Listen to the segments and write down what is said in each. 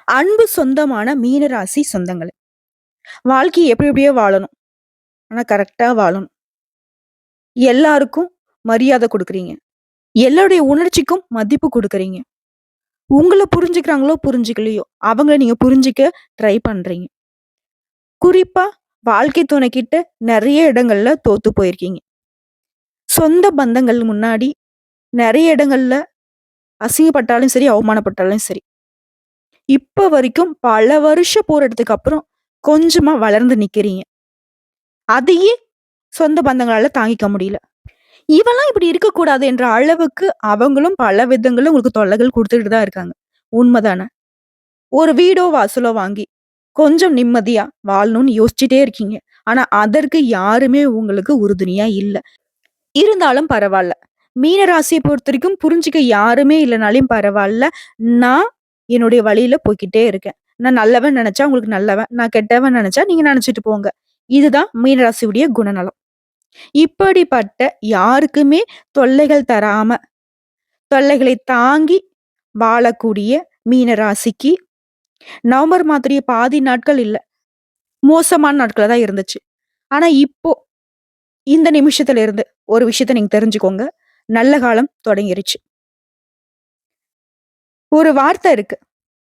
அன்பு சொந்தமான மீனராசி சொந்தங்களே, வாழ்க்கைய எப்படி எப்படியோ வாழணும். ஆனா கரெக்ட்டா வாழணும். எல்லாருக்கும் மரியாதை குடுக்குறீங்க. எல்லாருடைய உணர்ச்சிக்கும் மதிப்பு குடுக்குறீங்க. உங்கள புரிஞ்சுக்கிறாங்களோ, புரிஞ்சுக்கலையோ, அவங்கள நீங்க புரிஞ்சுக்க ட்ரை பண்றீங்க. குறிப்பா வாழ்க்கை துணைக்கிட்ட நெறைய இடங்கள்ல தோத்து போயிருக்கீங்க. சொந்த பந்தங்கள் முன்னாடி நெறைய இடங்கள்ல அசிங்கப்பட்டாலும் சரி, அவமானப்பட்டாலும் சரி. இப்ப வரைக்கும் பல வருஷம் போராட்டத்துக்கு அப்புறம் கொஞ்சமா வளர்ந்து நிக்கிறீங்க. அதையே சொந்த பந்தங்களால தாங்கிக்க முடியல. இவன்லாம் இப்படி இருக்கக்கூடாது என்ற அளவுக்கு அவங்களும் பல விதங்கள்ல உங்களுக்கு தொல்லைகள் குடுத்துட்டு தான் இருக்காங்க. உண்மதானே? ஒரு வீடோ, வாசலோ வாங்கி கொஞ்சம் நிம்மதியா வாழணும்னு யோசிச்சுட்டே இருக்கீங்க. ஆனா அதற்கு யாருமே உங்களுக்கு உறுதுணையா இல்ல. இருந்தாலும் பரவால்ல. மீன ராசிய பொறுத்தவரைக்கும் புரிஞ்சுக்க யாருமே இல்லனாலும் பரவால்ல. நான் என்னுடைய வழியில போய்க்கிட்டே இருக்கேன். நான் நல்லவன் நெனச்சா உங்களுக்கு நல்லவன். நான் கெட்டவன் நெனச்சா நீங்க நெனச்சுட்டு போங்க. இதுதான் மீனராசியுடைய குணநலம். இப்படிப்பட்ட யாருக்குமே தொல்லைகள் தராம, தொல்லைகளை தாங்கி வாழக்கூடிய மீன ராசிக்கு நவம்பர் மாதத்துடைய பாதி நாட்கள் இல்ல. மோசமான நாட்களா தான் இருந்துச்சு. ஆனா இப்போ இந்த நிமிஷத்துல இருந்து ஒரு விஷயத்த நீங்க தெரிஞ்சுக்கோங்க. நல்ல காலம் தொடங்கிருச்சு. ஒரு வார்த்தை இருக்கு.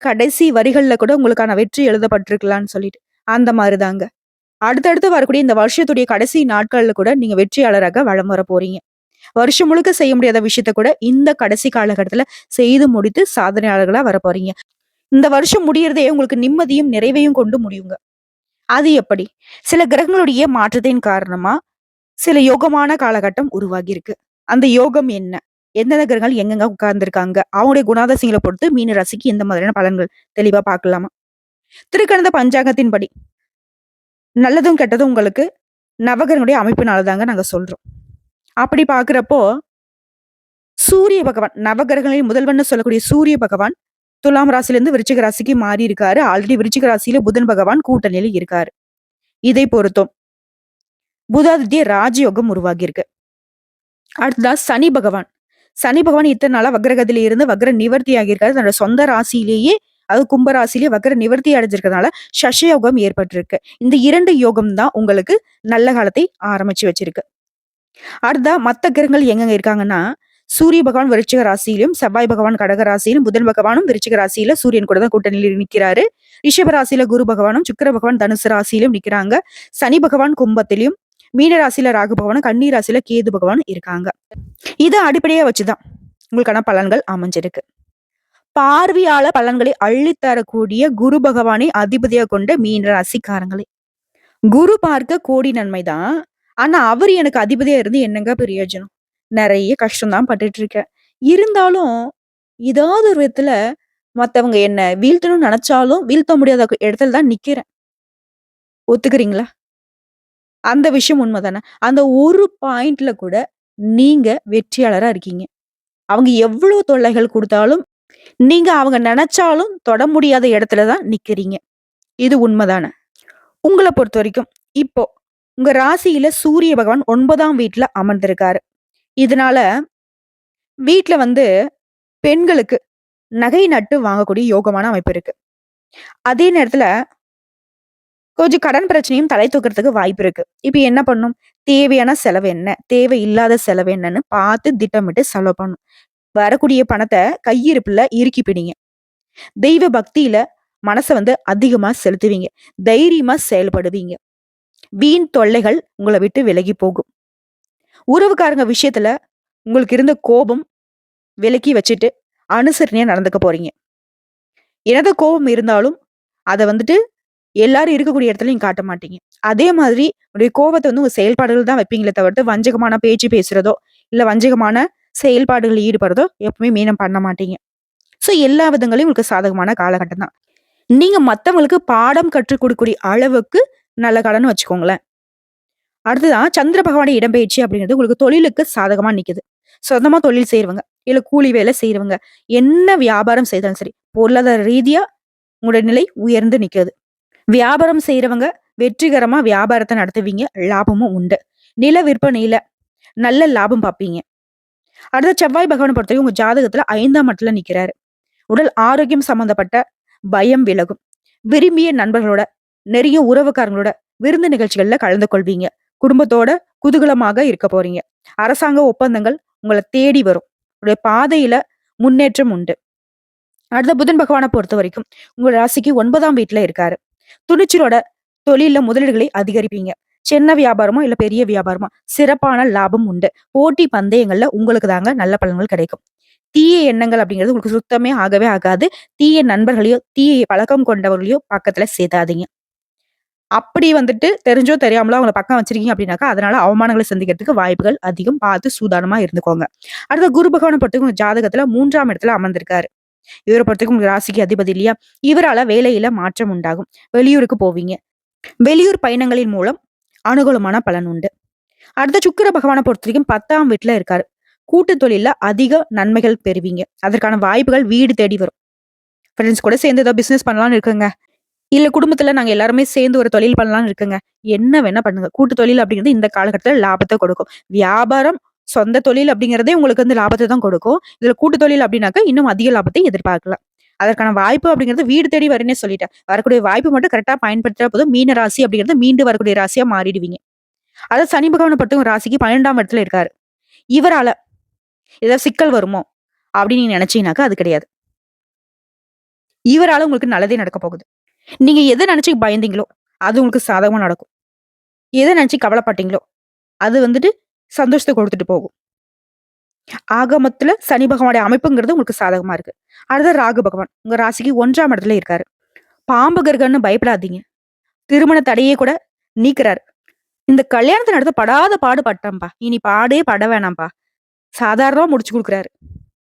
கடைசி வரிகள்ல கூட உங்களுக்கான வெற்றி எழுதப்பட்டிருக்கலான்னு சொல்லிட்டு. அந்த மாரி தாங்க. அடுத்தடுத்து வரக்கூடிய இந்த வருஷத்துடைய கடைசி நாட்கள்ல கூட நீங்க வெற்றியாளராக வலம் வர போறீங்க. வருஷம் முழுக்க செய்ய முடியாத விஷயத்த கூட இந்த கடைசி காலகட்டத்துல செய்து முடித்து சாதனையாளர்களா வரப்போறீங்க. இந்த வருஷம் முடியறதே உங்களுக்கு நிம்மதியும், நிறைவையும் கொண்டு முடியுங்க. அது எப்படி? சில கிரகங்களுடைய மாற்றத்தின் காரணமா சில யோகமான காலகட்டம் உருவாகி இருக்கு. அந்த யோகம் என்ன? எந்தெந்த கிரகங்கள் எங்கெங்க உட்கார்ந்திருக்காங்க? அவங்களுடைய குணாதிசயங்கள பொறுத்து மீன ராசிக்கு எந்த மாதிரியான பலன்கள் தெளிவா பார்க்கலாமா? திருக்கணித பஞ்சாங்கத்தின்படி நல்லதும், கெட்டதும் உங்களுக்கு நவகிரகங்களுடைய அமைப்பினால தாங்க நாங்க சொல்றோம். அப்படி பார்க்கிறப்போ சூரிய பகவான் நவகிரகங்களின் முதல்வன்னு சொல்லக்கூடிய சூரிய பகவான் துலாம் ராசியிலிருந்து விருச்சிக ராசிக்கு மாறி இருக்காரு. ஆல்ரெடி விருச்சிக ராசியில புதன் பகவான் கூட்டணியில இருக்காரு. இதை பொறுத்தும் புதாதித்ய ராஜயோகம் உருவாகி இருக்கு. அடுத்ததா சனி பகவான். சனி பகவான் இத்தனை நாளா வக்ரகத்தில இருந்து வக்ர நிவர்த்தி ஆகியிருக்காரு. தன்னோட சொந்த ராசியிலேயே அது கும்ப ராசியிலேயே வக்ர நிவர்த்தி அடைஞ்சிருக்கிறதுனால சஷயோகம் ஏற்பட்டிருக்கு. இந்த 2 யோகம் தான் உங்களுக்கு நல்ல காலத்தை ஆரம்பிச்சு வச்சிருக்கு. அடுத்ததா மத்த கிரகங்கள் எங்கெங்க இருக்காங்கன்னா, சூரிய பகவான் விருச்சிக ராசியிலும், செவ்வாய் பகவான் கடக ராசியிலும், புதன் பகவானும் விருச்சிக ராசியில சூரியன் கூட தான் கூட்டணியில நிக்கிறாரு. ரிஷப ராசியில குரு பகவானும், சுக்கிர பகவான் தனுசு ராசியிலும் நிக்கிறாங்க. சனி பகவான் கும்பத்திலும், மீன ராசியில ராகு பகவானும், கன்னி ராசியில கேது பகவானும் இருக்காங்க. இத அடிப்படையா வச்சுதான் உங்களுக்கான பலன்கள் அமைஞ்சிருக்கு. பார்வையால பலன்களை அள்ளித் தரக்கூடிய குரு பகவானை அதிபதியா கொண்ட மீன ராசிக்காரங்களே. குரு பார்க்க கோடி நன்மைதான். ஆனா அவரு எனக்கு அதிபதியா இருந்து என்னங்க பிரயோஜனம்? நெறைய கஷ்டம் தான் பட்டுட்டு இருக்கேன். இருந்தாலும் ஏதாவது ஒரு விதத்துல மத்தவங்க என்ன வீழ்த்தணும்னு நெனச்சாலும் வீழ்த்த முடியாத இடத்துல தான் நிக்கிறேன். ஒத்துக்கிறீங்களா? அந்த விஷயம் உண்மதானே. அந்த ஒரு பாயிண்ட்ல கூட நீங்க வெற்றியாளரா இருக்கீங்க. அவங்க எவ்ளோ தொல்லைகள் குடுத்தாலும், நீங்க அவங்க நெனச்சாலும் தொட முடியாத இடத்துல தான் நிக்கிறீங்க. இது உண்மதானே. உங்கள பொறுத்தவரைக்கும், இப்போ உங்க ராசியில சூரிய பகவான் 9ஆம் வீட்ல அமர்ந்திருக்காரு. இதனால வீட்ல பெண்களுக்கு நகை நட்டு வாங்கக்கூடிய யோகமான அமைப்பு இருக்கு. அதே நேரத்துல கொஞ்சம் கடன் பிரச்சனையும் தலை தூக்குறதுக்கு வாய்ப்பு இருக்கு. இப்ப என்ன பண்ணும்? தேவையான செலவு என்ன? தேவையில்லாத செலவு என்னன்னு பார்த்து திட்டமிட்டு செலவு பண்ணணும். வரக்கூடிய பணத்த கையிருப்புல இறுக்கி பிடிங்க. தெய்வ பக்தியில மனச அதிகமா செலுத்துவீங்க. தைரியமா செயல்படுவீங்க. வீண் தொல்லைகள் உங்கள விட்டு விலகி போகும். உறவுக்காரங்க விஷயத்துல உங்களுக்கு இருந்த கோபம் விலக்கி வச்சுட்டு அனுசரணையா நடந்துக்க போறீங்க. என்னதான் கோபம் இருந்தாலும் அத எல்லாரும் இருக்கக்கூடிய இடத்துல நீங்க காட்ட மாட்டீங்க. அதே மாதிரி உங்களுடைய கோபத்த உங்க செயல்பாடுகள் தான் வைப்பீங்களே தவிர்த்து வஞ்சகமான பேச்சு பேசுறதோ, இல்ல வஞ்சகமான செயல்பாடுகளில் ஈடுபடுறதோ எப்பவுமே மீனம் பண்ண மாட்டீங்க. சோ எல்லா விதங்களையும் உங்களுக்கு சாதகமான காலகட்டம் தான். நீங்க மத்தவங்களுக்கு பாடம் கற்றுக் கொடுக்கக்கூடிய அளவுக்கு நல்ல காலம்னு வச்சுக்கோங்களேன். அடுத்ததான் சந்திர பகவானுடைய இடம்பெயர்ச்சி அப்படிங்கிறது உங்களுக்கு தொழிலுக்கு சாதகமா நிக்குது. சொந்தமா தொழில் செய்றவங்க, இல்ல கூலி வேலை செய்றவங்க, என்ன வியாபாரம் செய்தாலும் சரி, பொருளாதார ரீதியா உங்களுடைய நிலை உயர்ந்து நிக்குது. வியாபாரம் செய்றவங்க வெற்றிகரமா வியாபாரத்த நடத்துவீங்க. லாபமும் உண்டு. நில விற்பனையில நல்ல லாபம் பார்ப்பீங்க. அடுத்து செவ்வாய் பகவான பொறுத்தவரைக்கும் உங்க ஜாதகத்துல 5ஆம் இடத்துல நிக்கிறாரு. உடல் ஆரோக்கியம் சம்பந்தப்பட்ட பயம் விலகும். விரும்பிய நண்பர்களோட, நெருங்கிய உறவுக்காரங்களோட விருந்து நிகழ்ச்சிகள்ல கலந்து கொள்வீங்க. குடும்பத்தோட குதூகலமாக இருக்க போறீங்க. அரசாங்க ஒப்பந்தங்கள் உங்கள தேடி வரும். உங்களுடைய பாதையில முன்னேற்றம் உண்டு. அடுத்த புதன் பகவான பொறுத்தவரைக்கும், உங்க ராசிக்கு 9ஆம் வீட்ல இருக்காரு. துணிச்சலோட தொழில்ல முதலீடுகளை அதிகரிப்பீங்க. சின்ன வியாபாரமோ, இல்ல பெரிய வியாபாரமோ சிறப்பான லாபம் உண்டு. போட்டி பந்தயங்கள்ல உங்களுக்கு தாங்க நல்ல பலன்கள் கிடைக்கும். தீய எண்ணங்கள் அப்படிங்கிறது உங்களுக்கு சுத்தமே ஆகவே ஆகாது. தீய நண்பர்களையோ, தீய பழக்கம் கொண்டவர்களையோ பக்கத்துல சேத்தாதீங்க. அப்படி வந்துட்டு தெரிஞ்சோ தெரியாமலோ அவங்கள பக்கம் வச்சிருக்கீங்க அப்படின்னாக்கா, அதனால அவமானங்கள சந்திக்கிறதுக்கு வாய்ப்புகள் அதிகம். பார்த்து சூதானமா இருந்துக்கோங்க. அடுத்த குரு பகவான பொறுத்தவரைக்கும் உங்க ஜாதகத்துல 3ஆம் இடத்துல அமர்ந்திருக்காரு. இவர பொறுத்தவரைக்கும் உங்க ராசிக்கு அதிபதி இல்லையா? இவரால வேலையில மாற்றம் உண்டாகும். வெளியூருக்கு போவீங்க. வெளியூர் பயணங்களின் மூலம் அனுகூலமான பலன் உண்டு. அடுத்த சுக்கிர பகவான பொறுத்தவரைக்கும் 10ஆம் வீட்ல இருக்காரு. கூட்டு தொழில்ல அதிக நன்மைகள் பெறுவீங்க. அதற்கான வாய்ப்புகள் வீடு தேடி வரும். ஃப்ரெண்ட்ஸ் கூட சேர்ந்து ஏதோ பிசினஸ் பண்ணலாம்னு இருக்குங்க. இல்ல குடும்பத்துல நாங்க எல்லாருமே சேர்ந்து ஒரு தொழில் பண்ணலாம்னு இருக்குங்க. என்ன வேணா பண்ணுங்க. கூட்டு தொழில் அப்படிங்கிறது இந்த காலகட்டத்துல லாபத்த கொடுக்கும். வியாபாரம், சொந்த தொழில் அப்படிங்கிறதே உங்களுக்கு வந்து லாபத்த தான் கொடுக்கும். இதுல கூட்டு தொழில் அப்படின்னாக்க இன்னும் அதிக லாபத்தை எதிர்பார்க்கலாம். அதற்கான வாய்ப்பு அப்படிங்கிறது வீடு தேடி வரும்னே சொல்லிட்டேன். வரக்கூடிய வாய்ப்பு மட்டும் கரெக்ட்டா பயன்படுத்தினா போதும். மீன ராசி அப்படிங்கிறது மீண்டு வரக்கூடிய ராசியா மாறிடுவீங்க. அதாவது சனி பகவான பொறுத்தவரைக்கும் ராசிக்கு 12ஆம் இடத்துல இருக்காரு. இவரால ஏதாவது சிக்கல் வருமோ அப்படின்னு நீங்க நினைச்சீங்கன்னாக்கா அது கிடையாது. இவரால உங்களுக்கு நல்லதே நடக்க போகுது. நீங்க எத நினைச்சு பயந்தீங்களோ, அது உங்களுக்கு சாதகமா நடக்கும். எத நினைச்சு கவலைப்பட்டீங்களோ, அது வந்துட்டு சந்தோஷத்த குடுத்துட்டு போகும். ஆக மொத்தத்துல சனி பகவானுடைய அமைப்புங்கிறது உங்களுக்கு சாதகமா இருக்கு. அடுத்து ராகு பகவான் உங்க ராசிக்கு 1ஆம் இடத்துல இருக்காரு. பாம்பு கர்கன்னு பயப்படாதீங்க. திருமண தடையே கூட நீக்குறாரு. இந்த கல்யாணத்த நடத்த படாத பாடு பட்டேன்பா. இனி பாடே பட வேணாம்ப்பா. சாதாரணமா முடிச்சு குடுக்குறாரு.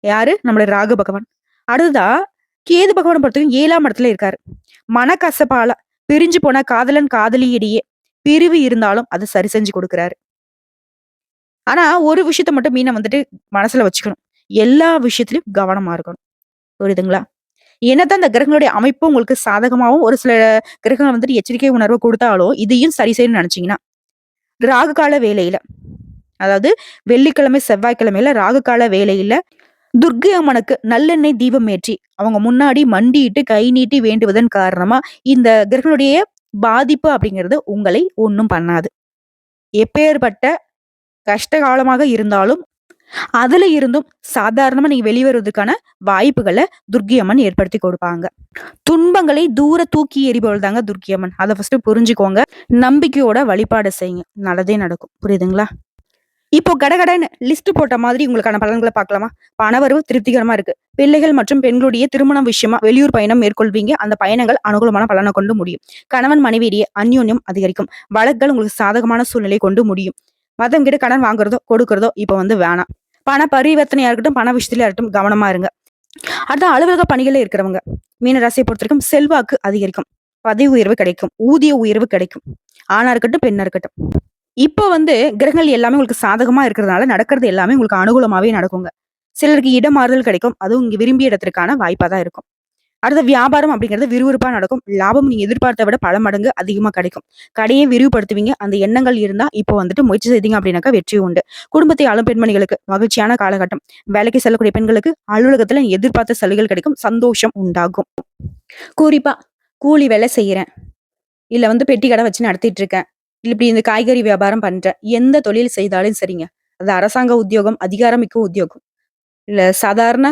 யாரு? நம்மளுடைய ராகு பகவான். அடுத்ததா கேது பகவான பொறுத்தவரைக்கும் 7ஆம் இடத்துல இருக்காரு. மனக்கசப்பால பிரிஞ்சு போன காதலன் காதலியிடையே பிரிவு இருந்தாலும் அதை சரி செஞ்சு கொடுக்குறாரு. ஆனா ஒரு விஷயத்த மட்டும் மீன வந்துட்டு மனசுல வச்சுக்கணும். எல்லா விஷயத்திலயும் கவனமா இருக்கணும். புரியுதுங்களா? என்னதான் அந்த கிரகங்களுடைய அமைப்பு உங்களுக்கு சாதகமாவும் ஒரு சில கிரகங்கள் வந்துட்டு எச்சரிக்கை உணர்வு கொடுத்தாலும் இதையும் சரி செய்யணும்னு நினைச்சீங்கன்னா ராகு கால வேலையில, அதாவது வெள்ளிக்கிழமை செவ்வாய்க்கிழமையில ராகு கால வேலையில துர்க்கை அம்மனுக்கு நல்லெண்ணெய் தீபம் ஏற்றி அவங்க முன்னாடி மண்டியிட்டு கை நீட்டி வேண்டுவதன் காரணமா இந்த கிரகங்களுடைய பாதிப்பு அப்படிங்கிறது உங்களை ஒண்ணும் பண்ணாது. எப்பேற்பட்ட கஷ்ட காலமாக இருந்தாலும் அதுல இருந்தும் சாதாரணமா நீங்க வெளிவருவதற்கான வாய்ப்புகளை துர்க்கை அம்மன் ஏற்படுத்தி கொடுப்பாங்க. துன்பங்களை தூர தூக்கி எறிபவள் தாங்க துர்க்கை அம்மன். அதை ஃபர்ஸ்ட் புரிஞ்சுக்கோங்க. நம்பிக்கையோட வழிபாடு செய்யுங்க. நல்லதே நடக்கும். புரியுதுங்களா? இப்போ கடகடன்னு லிஸ்ட் போட்ட மாதிரி உங்களுக்கான பலன்களை பார்க்கலாமா? பணவரவு திருப்திகரமா இருக்கு. பிள்ளைகள் மற்றும் பெண்களுடைய திருமணம் விஷயமா வெளியூர் பயணம் மேற்கொள்வீங்க. அந்த பயணங்கள் அனுகூலமான பலனை கொண்டு முடியும். கணவன் மனைவியிடையே அந்யோன்யம் அதிகரிக்கும். வழக்குகள் உங்களுக்கு சாதகமான சூழ்நிலை கொண்டு முடியும். மத்தவங்க கிட்ட கடன் வாங்குறதோ கொடுக்கறதோ இப்ப வந்து வேணாம். பண பரிவர்த்தனையா இருக்கட்டும், பண விஷயத்துல இருக்கட்டும் கவனமா இருங்க. அடுத்த அலுவலக பணிகளே இருக்கிறவங்க மீன ராசியை பொறுத்த வரைக்கும் செல்வாக்கு அதிகரிக்கும். பதவி உயர்வு கிடைக்கும். ஊதிய உயர்வு கிடைக்கும். ஆணா இருக்கட்டும், பெண்ணா இருக்கட்டும். இப்போ வந்து கிரகங்கள் எல்லாமே உங்களுக்கு சாதகமா இருக்கிறதுனால நடக்கிறது எல்லாமே உங்களுக்கு அனுகூலமாவே நடக்குங்க. சிலருக்கு இடமாறுதல் கிடைக்கும். அதுவும் இங்க விரும்பிய இடத்திற்கான வாய்ப்பா தான் இருக்கும். அடுத்த வியாபாரம் அப்படிங்கிறது விறுவிறுப்பா நடக்கும். லாபம் நீங்க எதிர்பார்த்த விட பல மடங்கு அதிகமா கிடைக்கும். கடையை விரிவுபடுத்துவீங்க. அந்த எண்ணங்கள் இருந்தா இப்போ வந்துட்டு முயற்சி செய்தீங்க அப்படின்னாக்கா வெற்றி உண்டு. குடும்பத்தை ஆளும் பெண்மணிகளுக்கு மகிழ்ச்சியான காலகட்டம். வேலைக்கு செல்லக்கூடிய பெண்களுக்கு அலுவலகத்துல நீங்க எதிர்பார்த்த சலுகைகள் கிடைக்கும். சந்தோஷம் உண்டாகும். குறிப்பா கூலி வேலை செய்யறேன், இல்ல வந்து பெட்டி கடை வச்சு நடத்திட்டு இருக்கேன், இல்ல இப்படி இந்த காய்கறி வியாபாரம் பண்றேன், எந்த தொழில் செய்தாலும் சரிங்க. அது அரசாங்க உத்தியோகம், அதிகாரமிக்க உத்தியோகம், இல்ல சாதாரண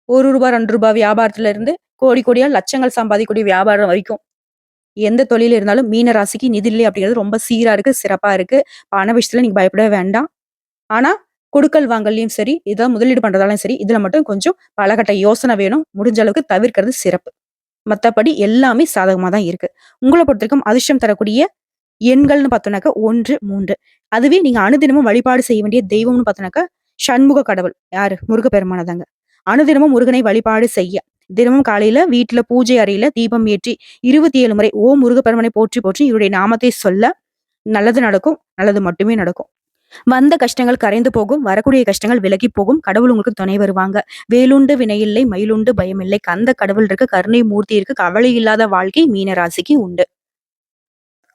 ரூ. 1 ரூ. 2 வியாபாரத்துல இருந்து கோடி கோடியா லட்சங்கள் சம்பாதிக்கக்கூடிய வியாபாரம் வரைக்கும் எந்த தொழில் இருந்தாலும் மீன ராசிக்கு நிதிநிலை அப்படிங்கிறது ரொம்ப சீரா இருக்கு, சிறப்பா இருக்கு. பண விஷயத்துல நீங்க பயப்படவே வேண்டாம். ஆனா கொடுக்கல் வாங்கலையும் சரி, ஏதாவது முதலீடு பண்றதாலும் சரி, இதுல மட்டும் கொஞ்சம் பலகட்ட யோசனை வேணும். முடிஞ்ச அளவுக்கு தவிர்க்கிறது சிறப்பு. மத்தபடி எல்லாமே சாதகமா தான் இருக்கு. உங்கள பொறுத்தவரைக்கும் அதிர்ஷ்டம் தரக்கூடிய எண்கள்னு பார்த்தோம்னாக்கா 1, 3. அதுவே நீங்க அனுதினமும் வழிபாடு செய்ய வேண்டிய தெய்வம்னு பார்த்தோம்னாக்கா சண்முக கடவுள். யாரு? முருகப்பெருமான் தாங்க. அனுதினமும் முருகனை வழிபாடு செய்ய தினமும் காலையில வீட்டுல பூஜை அறையில தீபம் ஏற்றி 27 முறை ஓம் முருகப்பெருமானை போற்றி போற்றி இவருடைய நாமத்தை சொல்ல நல்லது நடக்கும். நல்லது மட்டுமே நடக்கும். வந்த கஷ்டங்கள் கரைந்து போகும். வரக்கூடிய கஷ்டங்கள் விலகி போகும். கடவுள் உங்களுக்கு துணை வருவாங்க. வேலுண்டு வினையில்லை, மயிலுண்டு பயமில்லை. கந்த கடவுள் இருக்கு, கருணை மூர்த்தி இருக்கு. கவலை இல்லாத வாழ்க்கை மீன ராசிக்கு உண்டு.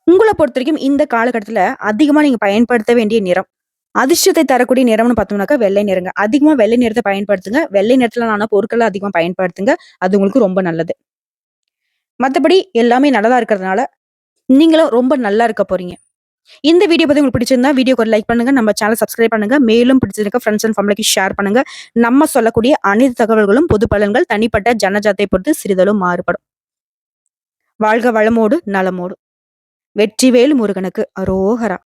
உங்கள பொறுத்தவரைக்கும் இந்த காலகட்டத்துல அதிகமா நீங்க பயன்படுத்த வேண்டிய நிறம், அதிர்ஷ்டத்தை தரக்கூடிய நிறம்னு பார்த்தோம்னாக்கா வெள்ளை நிறங்க. அதிகமா வெள்ளை நிறத்தை பயன்படுத்துங்க. வெள்ளை நிறத்துல பொருட்களை அதிகமா பயன்படுத்துங்க. அது உங்களுக்கு ரொம்ப நல்லது. மத்தபடி எல்லாமே நல்லதா இருக்கிறதுனால, நீங்களும் ரொம்ப நல்லா இருக்க போறீங்க. இந்த வீடியோ பத்தி உங்களுக்கு பிடிச்சிருந்தா வீடியோக்கு ஒரு லைக் பண்ணுங்க. நம்ம சேனல் சப்ஸ்கிரைப் பண்ணுங்க. மேலும் பிடிச்சிருக்க ஃப்ரெண்ட்ஸ் அண்ட் ஃபேமிலிக்கு ஷேர் பண்ணுங்க. நம்ம சொல்லக்கூடிய அனைத்து தகவல்களும் பொது பலன்கள் தனிப்பட்ட ஜனஜாத்தை பொறுத்து சிறிதளவு மாறுபடும். வாழ்க வளமோடு, நலமோடு. வெற்றிவேல் முருகனுக்கு அரோகரா.